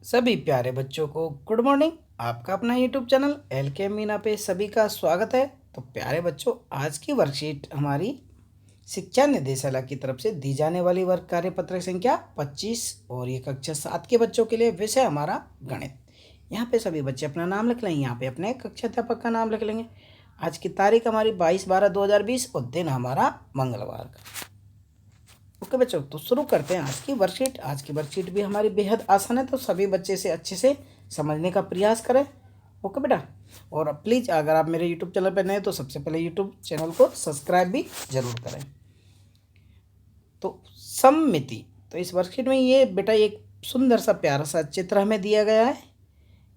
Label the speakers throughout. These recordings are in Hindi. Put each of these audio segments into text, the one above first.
Speaker 1: सभी प्यारे बच्चों को गुड मॉर्निंग। आपका अपना यूट्यूब चैनल LK मीना पे सभी का स्वागत है। तो प्यारे बच्चों, आज की वर्कशीट हमारी शिक्षा निदेशालय की तरफ से दी जाने वाली वर्ग कार्यपत्र संख्या 25 और ये कक्षा 7 के बच्चों के लिए विषय हमारा गणित। यहाँ पे सभी बच्चे अपना नाम लिख लेंगे, यहाँ पे अपने कक्षा अध्यापक का नाम लिख लेंगे। आज की तारीख हमारी 22/12/2020 और दिन हमारा मंगलवार का। ओके बच्चों, तो शुरू करते हैं आज की वर्कशीट। आज की वर्कशीट भी हमारी बेहद आसान है, तो सभी बच्चे से अच्छे से समझने का प्रयास करें। ओके बेटा, और प्लीज़ अगर आप मेरे यूट्यूब चैनल पर नए हैं तो सबसे पहले यूट्यूब चैनल को सब्सक्राइब भी जरूर करें। तो सममिति, तो इस वर्कशीट में ये बेटा एक सुंदर सा प्यारा सा चित्र हमें दिया गया है।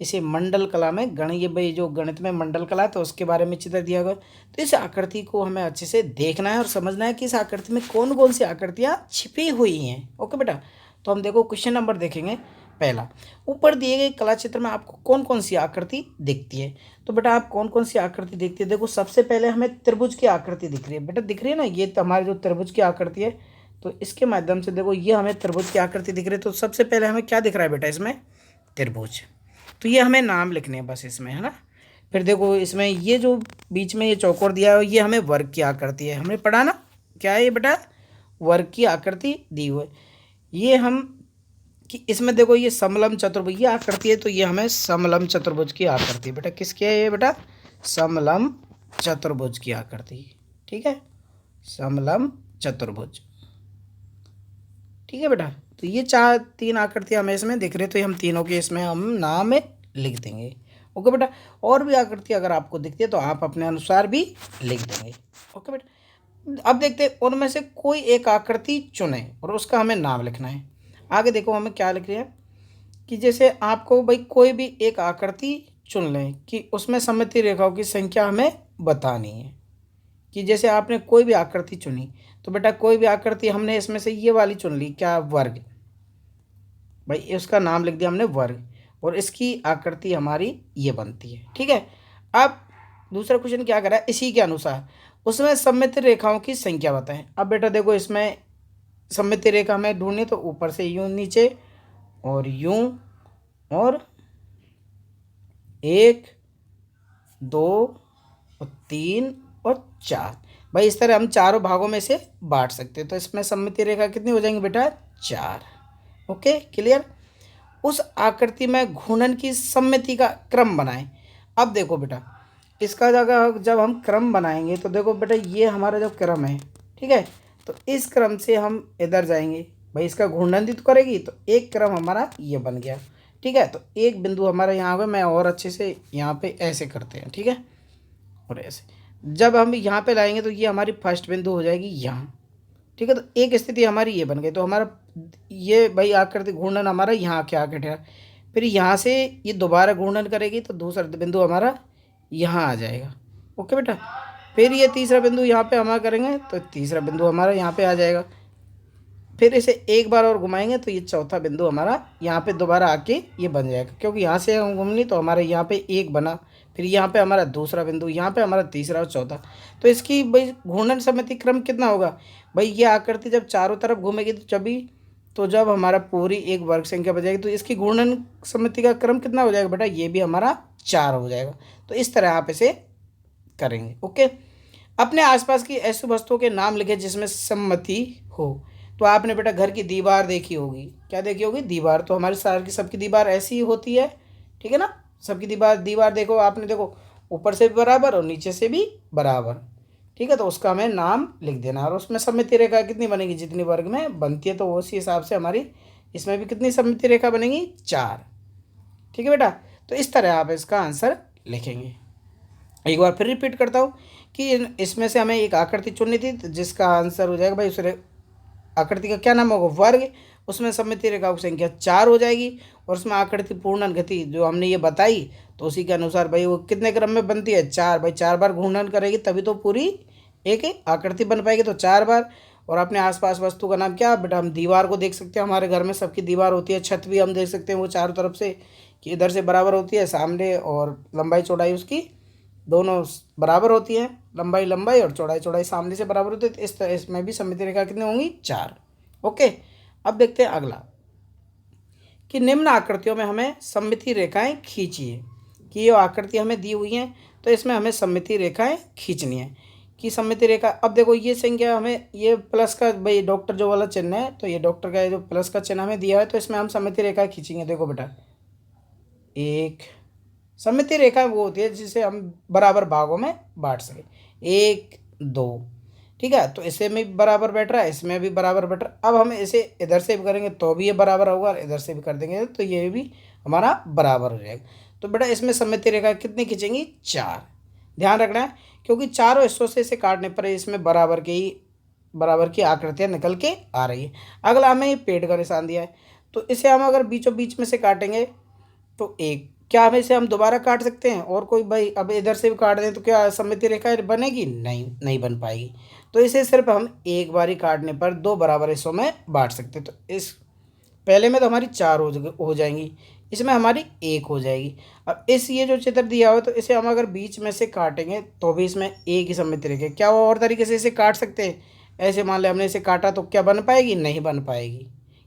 Speaker 1: इसे मंडल कला में ये भाई जो गणित में मंडल कला है तो उसके बारे में चित्र दिया गया। तो इस आकृति को हमें अच्छे से देखना है और समझना है कि इस आकृति में कौन कौन सी आकृतियाँ छिपी हुई हैं। ओके बेटा, तो हम देखो क्वेश्चन नंबर देखेंगे। पहला, ऊपर दिए गए कला चित्र में आपको कौन कौन सी आकृति दिखती है। तो बेटा आप कौन कौन सी आकृति दिखती है, देखो सबसे पहले हमें त्रिभुज की आकृति दिख रही है। बेटा दिख रही है ना, ये तो हमारी जो त्रिभुज की आकृति है, तो इसके माध्यम से देखो ये हमें त्रिभुज की आकृति दिख रही है। तो सबसे पहले हमें क्या दिख रहा है बेटा, इसमें त्रिभुज। तो ये हमें नाम लिखने हैं बस इसमें, है ना। फिर देखो इसमें ये जो बीच में ये चौकोर दिया है ये हमें वर्ग की आकृति है। हमने पढ़ा ना, क्या है ये बेटा, वर्ग की आकृति दी हुई है। ये हम कि इसमें देखो ये समलम चतुर्भुज की आकृति है, तो ये हमें समलम चतुर्भुज की आकृति है। बेटा किसकी है ये बेटा, समलम चतुर्भुज की आकृति। ठीक है, समलम चतुर्भुज। ठीक है बेटा, तो ये तीन आकृतियाँ हमें इसमें दिख रही, तो हम तीनों के इसमें हम नाम लिख देंगे। ओके बेटा, और भी आकृति अगर आपको दिखती है तो आप अपने अनुसार भी लिख देंगे। ओके बेटा, अब देखते हैं उनमें से कोई एक आकृति चुने और उसका हमें नाम लिखना है। आगे देखो हमें क्या लिख रहे हैं कि जैसे आपको भाई कोई भी एक आकृति चुन लें कि उसमें सममिति रेखाओं की संख्या हमें बतानी है। कि जैसे आपने कोई भी आकृति चुनी, तो बेटा कोई भी आकृति हमने इसमें से ये वाली चुन ली, क्या, वर्ग। भाई उसका नाम लिख दिया हमने वर्ग, और इसकी आकृति हमारी ये बनती है। ठीक है, अब दूसरा क्वेश्चन क्या करा है, इसी के अनुसार उसमें सममित रेखाओं की संख्या बताएं। अब बेटा देखो इसमें सममित रेखा हमें ढूंढनी, तो ऊपर से यूं नीचे और यूं और 1 2 और 3 और 4। भाई इस तरह हम चारों भागों में से बांट सकते हैं। तो इसमें सममिति रेखा कितनी हो जाएंगी बेटा, 4। Okay clear. उस आकृति में घूर्णन की सममिति का क्रम बनाएं। अब देखो बेटा इसका जब हम क्रम बनाएंगे तो देखो बेटा ये हमारा जो क्रम है, ठीक है, तो इस क्रम से हम इधर जाएंगे। भाई इसका घूर्णन भी तो करेगी, तो एक क्रम हमारा ये बन गया। ठीक है, तो एक बिंदु हमारा यहाँ पे, मैं और अच्छे से यहाँ पे ऐसे करते हैं। ठीक है, और ऐसे जब हम यहाँ पे लाएंगे तो ये हमारी फर्स्ट बिंदु हो जाएगी यहाँ। ठीक है, तो एक स्थिति हमारी ये बन गई, तो हमारा ये भाई आकृति घूर्णन हमारा यहाँ के आके ठहरा। फिर यहाँ से ये दोबारा घूर्णन करेगी तो दूसरा बिंदु हमारा यहाँ आ जाएगा। ओके बेटा, फिर ये तीसरा बिंदु यहाँ पे हमारा करेंगे तो तीसरा बिंदु हमारा यहाँ पे आ जाएगा। फिर इसे एक बार और घुमाएंगे तो ये चौथा बिंदु हमारा यहाँ पे दोबारा आके ये बन जाएगा, क्योंकि यहाँ से हम घूमनी तो हमारे यहाँ पे एक बना, फिर यहाँ पे हमारा दूसरा बिंदु, यहाँ पे हमारा तीसरा और चौथा। तो इसकी भाई घूर्णन सममिति क्रम कितना होगा, भाई ये आकृति जब चारों तरफ घूमेगी तो जब हमारा पूरी एक वर्ग संख्या बन जाएगी तो इसकी घूर्णन सममिति का क्रम कितना हो जाएगा बेटा, ये भी हमारा 4 हो जाएगा। तो इस तरह आप इसे करेंगे। ओके, अपने आसपास की ऐसी वस्तुओं के नाम लिखे जिसमें सम्मति हो। तो आपने बेटा घर की दीवार देखी होगी, क्या देखी होगी, दीवार। तो हमारी सारी की सबकी दीवार ऐसी ही होती है। ठीक है ना, सबकी दीवार देखो आपने, देखो ऊपर से भी बराबर और नीचे से भी बराबर। ठीक है, तो उसका हमें नाम लिख देना, और उसमें सममिति रेखा कितनी बनेगी, जितनी वर्ग में बनती है, तो उसी हिसाब से हमारी इसमें भी कितनी सममिति रेखा बनेगी, 4। ठीक है बेटा, तो इस तरह आप इसका आंसर लिखेंगे। एक बार फिर रिपीट करता हूँ कि इसमें से हमें एक आकृति चुननी थी, तो जिसका आंसर हो जाएगा भाई उस आकृति का क्या नाम होगा, वर्ग। उसमें सममिति रेखाओं की संख्या 4 हो जाएगी, और उसमें आकृति पूर्णन गति जो हमने ये बताई तो उसी के अनुसार भाई वो कितने क्रम में बनती है, 4। भाई 4 बार घूर्णन करेगी तभी तो पूरी एक आकृति बन पाएगी, तो 4 बार। और अपने आसपास वस्तु का नाम क्या बेटा, हम दीवार को देख सकते हैं, हमारे घर में सबकी दीवार होती है। छत भी हम देख सकते हैं, वो चारों तरफ से कि इधर से बराबर होती है, सामने और लंबाई चौड़ाई उसकी दोनों बराबर होती हैं, लंबाई और चौड़ाई सामने से बराबर होती है। तो इस तरह इसमें भी सममिति रेखा कितनी होंगी, 4। ओके, अब देखते हैं अगला कि निम्न आकृतियों में हमें सममिति रेखाएं खींचिए, कि ये आकृति हमें दी हुई हैं तो इसमें हमें सममिति रेखाएं खींचनी है। कि सममिति रेखा, अब देखो ये संख्या हमें ये प्लस का भाई डॉक्टर जो वाला चिन्ह है, तो ये डॉक्टर का जो प्लस का चिन्ह हमें दिया है तो इसमें हम सममिति रेखा खींचेंगे। देखो बेटा, एक सममिति रेखा वो होती है जिसे हम बराबर भागों में बांट सके, 1 2, ठीक है। तो इसे में बराबर बैठ रहा है, इसमें भी बराबर बैठ रहा है। अब हम इसे इधर से भी करेंगे तो भी ये बराबर होगा, और इधर से भी कर देंगे तो ये भी हमारा बराबर हो जाएगा। तो बेटा इसमें सममिति रेखा कितनी खींचेंगी, 4। ध्यान रखना है क्योंकि चारों हिस्सों से इसे काटने पर इसमें बराबर की आकृतियाँ निकल के आ रही है। अगला हमें ये पेड़ का निशान दिया है, तो इसे हम अगर बीचों बीच में से काटेंगे तो एक, क्या हम इसे हम दोबारा काट सकते हैं? और कोई भाई अब इधर से भी काट दें तो क्या सममिति रेखा बनेगी? नहीं, नहीं बन पाएगी। तो इसे सिर्फ हम एक बार ही काटने पर 2 बराबर हिस्सों में बांट सकते हैं। तो इस पहले में तो हमारी 4 हो जाएंगी, इसमें हमारी 1 हो जाएगी। अब इस ये जो चित्र दिया हुआ है तो इसे हम अगर बीच में से काटेंगे तो भी इसमें एक ही सममिति रेखा। क्या वो और तरीके से इसे काट सकते हैं? ऐसे मान लें हमने इसे काटा तो क्या बन पाएगी? नहीं बन पाएगी,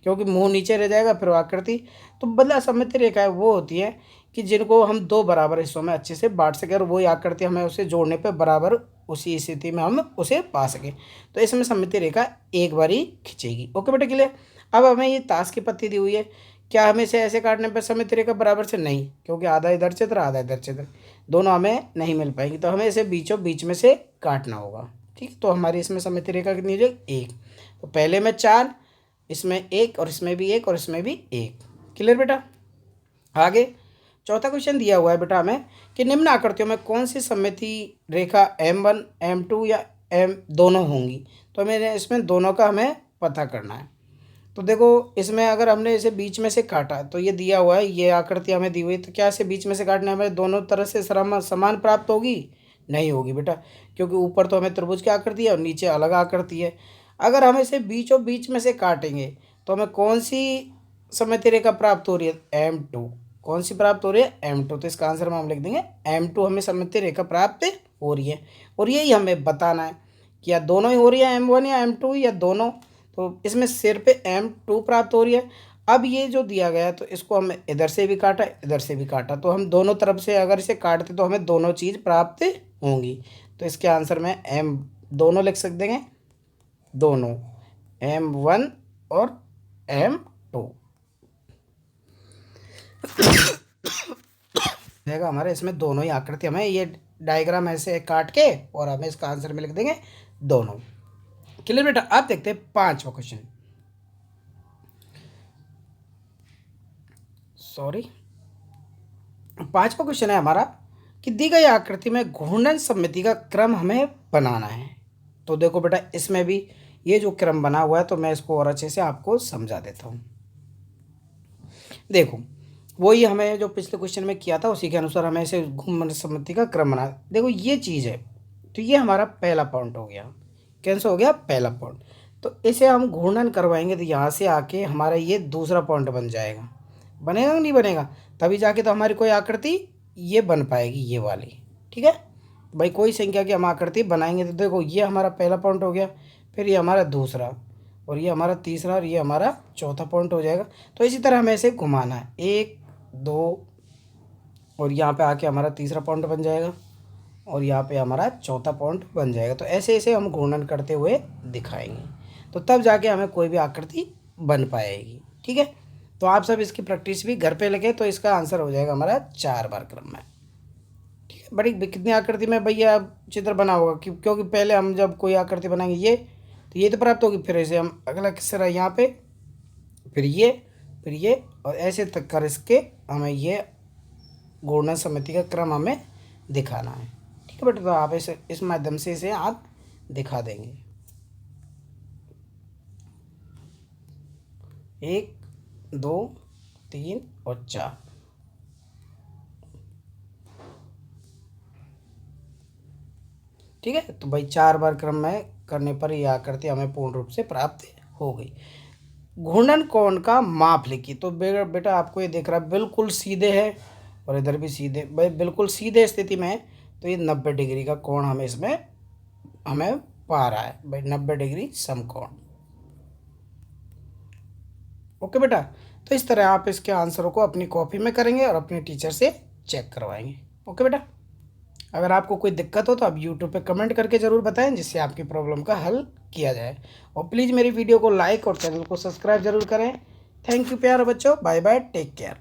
Speaker 1: क्योंकि मुंह नीचे रह जाएगा फिर आकृति। तो बदला सममिति रेखाएं वो होती है कि जिनको हम 2 बराबर हिस्सों में अच्छे से बांट सकें और वही आकृति हमें उसे जोड़ने पे बराबर उसी स्थिति में हम उसे पा सकें। तो इसमें सममिति रेखा एक बार ही खींचेगी। ओके बेटा, क्लियर। अब हमें ये ताश की पत्ती दी हुई है, क्या हमें इसे ऐसे काटने पर सममिति रेखा बराबर से? नहीं, क्योंकि आधा इधर चित्र आधा इधर चित्र, दोनों हमें नहीं मिल पाएंगी। तो हमें इसे बीचों बीच में से काटना होगा, ठीक। तो हमारी इसमें सममिति रेखा कितनी हो जाएगी? 1। तो पहले में 4, इसमें 1 और इसमें भी 1 और इसमें भी 1। क्लियर बेटा। आगे चौथा क्वेश्चन दिया हुआ है बेटा हमें कि निम्न आकृतियों में कौन सी सममिति रेखा M1 M2 या M दोनों होंगी। तो हमें इसमें दोनों का हमें पता करना है। तो देखो इसमें अगर हमने इसे बीच में से काटा तो ये दिया हुआ है, ये आकृति हमें दी हुई है, तो क्या इसे बीच में से काटने हमें दोनों तरह से समान प्राप्त होगी? नहीं होगी बेटा, क्योंकि ऊपर तो हमें त्रिभुज की आकृति है और नीचे अलग आकृति है। अगर हम इसे बीचों बीच में से काटेंगे तो हमें कौन सी सममिति रेखा प्राप्त हो रही है? M2। कौन सी प्राप्त हो रही है? M2। तो इसका आंसर में हम लिख देंगे M2 हमें सममिति रेखा प्राप्त हो रही है। और यही हमें बताना है कि या दोनों ही हो रही है, M1 या M2 या दोनों। तो इसमें सिर पे M2 प्राप्त हो रही है। अब ये जो दिया गया है तो इसको हम इधर से भी काटा इधर से भी काटा, तो हम दोनों तरफ से अगर इसे काटते तो हमें दोनों चीज़ प्राप्त होंगी। तो इसके आंसर में M दोनों लिख सकते हैं, दोनों M1 और M2 रहेगा हमारे। इसमें दोनों ही आकृति, हमें ये डायग्राम ऐसे काट के और हमें इसका आंसर में लिख देंगे दोनों। क्लियर बेटा। आप देखते हैं 5वां क्वेश्चन। सॉरी, 5वां क्वेश्चन है हमारा कि दी गई आकृति में घूर्णन सममिति का क्रम हमें बनाना है। तो देखो बेटा इसमें भी ये जो क्रम बना हुआ है तो मैं इसको और अच्छे से आपको समझा देता हूँ। देखो वही हमें जो पिछले क्वेश्चन में किया था उसी के अनुसार हमें इसे घूर्णन सममिति का क्रम बना। देखो ये चीज़ है, तो ये हमारा पहला पॉइंट हो गया, कैंसिल हो गया पहला पॉइंट। तो इसे हम घूर्णन करवाएंगे तो यहाँ से आके हमारा ये दूसरा पॉइंट बन जाएगा। बनेगा नहीं बनेगा? तभी जाके तो हमारी कोई आकृति ये बन पाएगी, ये वाली, ठीक है भाई। कोई संख्या की हम आकृति बनाएंगे तो देखो ये हमारा पहला पॉइंट हो गया, फिर ये हमारा दूसरा, और ये हमारा तीसरा, और ये हमारा चौथा पॉइंट हो जाएगा। तो इसी तरह हमें इसे घुमाना है, 1 2, और यहाँ पे आके हमारा तीसरा पॉइंट बन जाएगा, और यहाँ पे हमारा चौथा पॉइंट बन जाएगा। तो ऐसे ऐसे हम घूर्णन करते हुए दिखाएंगे, तो तब जाके हमें कोई भी आकृति बन पाएगी, ठीक है। तो आप सब इसकी प्रैक्टिस भी घर पे लगे तो इसका आंसर हो जाएगा हमारा 4 बार क्रम में, ठीक है। बड़ी कितनी आकृति में भैया चित्र बना होगा, क्योंकि पहले हम जब कोई आकृति बनाएंगे ये तो ये तो प्राप्त होगी, फिर इसे हम अगला किस यहाँ पे, फिर ये और ऐसे तक कर इसके हमें ये घूर्णन सममिति का क्रम हमें दिखाना है, ठीक है बेटा। तो आप इस माध्यम से इसे आप दिखा देंगे। 1 2 3 और 4, ठीक है। तो भाई 4 बार क्रम में करने पर यह आकृति हमें पूर्ण रूप से प्राप्त हो गई। घूर्णन कोण का माप लिखिए। तो बेटा आपको ये दिख रहा है बिल्कुल सीधे है और इधर भी सीधे, भाई बिल्कुल सीधे स्थिति में है तो ये 90 डिग्री का कोण हमें इसमें हमें पा रहा है भाई, 90 डिग्री समकोण। ओके बेटा। तो तो इस तरह आप इसके आंसरों को अपनी कॉपी में करेंगे और अपने टीचर से चेक करवाएंगे। ओके बेटा, अगर आपको कोई दिक्कत हो तो आप यूट्यूब पे कमेंट करके ज़रूर बताएं, जिससे आपकी प्रॉब्लम का हल किया जाए। और प्लीज़ मेरी वीडियो को लाइक और चैनल को सब्सक्राइब जरूर करें। थैंक यू प्यारे बच्चों, बाय बाय, टेक केयर।